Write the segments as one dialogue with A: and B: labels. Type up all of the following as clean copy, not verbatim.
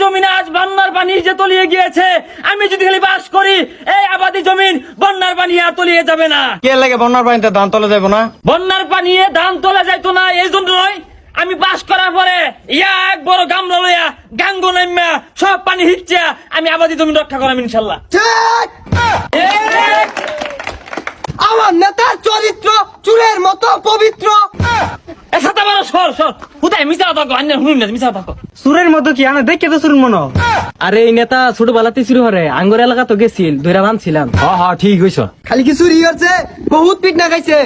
A: জমিন আজ বন্যার পানি যে তলিয়ে গিয়েছে, আমি যদি খালি বাস করি এই আবাদি জমিন বন্যার পানি আর তলিয়ে যাবে না।
B: কে লাগে বন্যার পানিতে ধান তোলা যাবো না?
A: বন্যার পানি ধান তোলা যাইতো না এই জন্যই আমি বাস করার পরে এক বড় গামলা লইয়া গাঙ্গ নাইমা সব পানি হিচ্ছে আমি আবাদি জমিন রক্ষা করাম ইনশাল্লাহ।
C: আমার নেতার চরিত্র চুলের মতো পবিত্র।
B: সুরের মতো কি আনা দেখে তো সুর মনো।
D: আরে এই নেতা ছোটবেলাতে শুরু হরে আঙ্গুর এলাকা তো গেছিল ধৈরা বানছিলাম।
B: হ্যাঁ ঠিক হইছ।
C: খালি কি চুরি হচ্ছে, বহুত পিটনা খাইছে।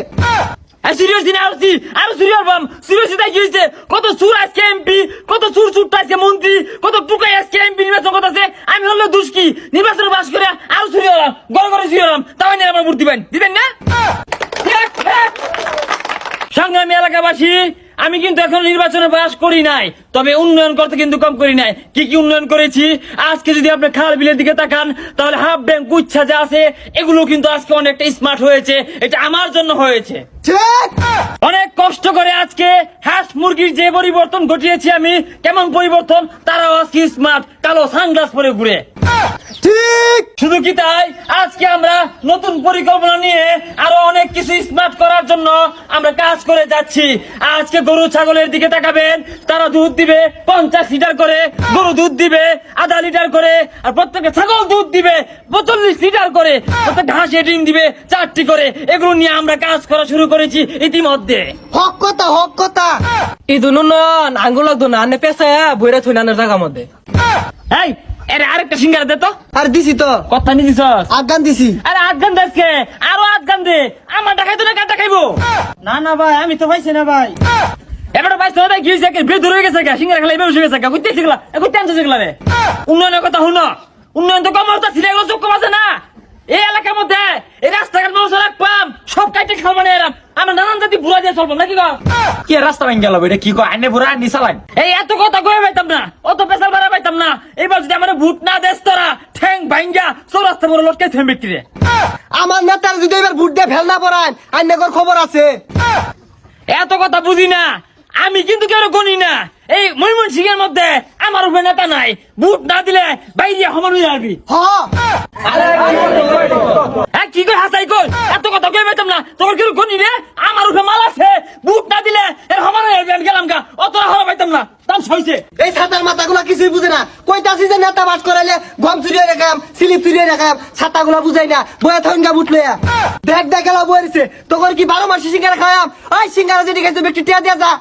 A: কত সুর আজকে এমপি, কত সুর সুরটা আজকে মন্ত্রী, কত টুকাই আজকে এমপি নির্বাচন করতেছে। আমি হলো দুষ্কি নির্বাচন বাস করে আরো চুরি হলাম, গড় গড়ে চুরি হলাম, তাও নিয়ে আমার ভোট দিবেন না? সংগ্রামী এলাকাবাসী, আমি কিন্তু এখন নির্বাচনে বাস করি নাই, তবে উন্নয়ন করতে কিন্তু কম করি নাই। কি কি উন্নয়ন করেছি আজকে যদি আপনি খাল বিলের দিকে তাকান তাহলে হাফ ব্যাংক উচ্ছা যা আছে এগুলো কিন্তু আজকে অনেকটা স্মার্ট হয়েছে। এটা আমার জন্য হয়েছে। অনেক কষ্ট করে আজকে হাঁস মুরগির যে পরিবর্তন ঘটিয়েছি আমি, কেমন পরিবর্তন, তারাও আজকে স্মার্ট, কালো সানগ্লাস পরে ঘুরে।
C: ঠিক
A: শুধু কি তাই, আজকে আমরা নতুন পরিকল্পনা নিয়ে আরো অনেক কিছু স্মার্ট করার জন্য আমরা কাজ করে যাচ্ছি। আজকে গরু ছাগলের দিকে তাকাবেন, তারা দুধ দিবে 50 লিটার করে, গরু দুধ দিবে আধা লিটার করে, আর প্রত্যেকটা ছাগল দুধ দিবে 45 লিটার করে, প্রত্যেকটা হাঁসে ডিম দিবে 4টি করে। এগুলো নিয়ে আমরা কাজ করা শুরু করেছি ইতিমধ্যে।
C: হক কথা, হক কথা।
D: ঈদ উন্নয়ন আঙ্গুর লাগতো না আনে পেশায়া বইরা থই নানের জায়গার মধ্যে।
A: এই আরে আরেকটা সিঙ্গারা দে তো।
C: আর দিছি তো,
A: কথা নি দিছস?
C: আগান দিছি।
A: আরে আধগান দেশকে আরো আধগান দে, আমার দেখাইতো না কাটা খাইবো।
B: না না ভাই, আমি তো পাইছি না ভাই।
A: এবারে বাইস না কি হইছে, বেদ হয়ে গেছে গা, সিঙ্গারা খেলা বেউস হয়ে গেছে গা, কইতে শিখলা কইতে আনছ শিখলা রে। উন্নয়নের কথা শুনো, উন্নয়ন তো কম হতা ছিল, এগুলো চোখ কম আছে না। এই এলাকার মধ্যে এই রাস্তাঘাট মানুষ রাখবাম সব কাইটে খাল মানে এরাম, আমরা নানান জাতি বুড়া দিয়ে চলবাম নাকি গো?
B: কি রাস্তা ভাঙ গেল এটা কি কয় আইনে পুরা নি চালান।
A: এই এত কথা কয়ে পাইতাম না, অত পেশাল বাড়া পাইতাম না। এবার যদি আমার ভোট না দেস তোরা ঠ্যাং ভাঙ্গা চৌরাস্তা বড় লটকে থেমে রে।
C: আমার নেতার যদি এবার ভোট দিয়ে ফেল না পড়ান, আইনগর খবর আছে।
A: এত কথা বুঝি না, আমি কিন্তু কেউ গনি না। এই ময়মনসিংহ এর মধ্যে আমার উপরে নেতা নাই, ভোট না দিলে বাইরে সমান হয়ে যাবি। কি করে হাসাই কই, এত কথা কই পাইতাম না, তোর কেউ গনি রে, আমার উপরে মাল আছে, ভোট না দিলে এর সমান হয়ে যাবি। আমি গেলাম গা, অত হওয়া পাইতাম না, তাম সইছে।
C: এই ছাতার মাথাগুলা কিছুই বুঝে না, কইতাছি যে নেতা বাস করাইলে গম চুরিয়ে রাখাম, স্লিপ চুরিয়ে রাখাম, ছাতাগুলা বুঝাই না, বয়া থাকুন গা বুট লইয়া। দেখ দেখ গেলা বইছে, তোর কি 12 মাসে সিঙ্গারা খাওয়াম? ওই সিঙ্গারা যেটি খাইছো একটু টিয়া দিয়া যা।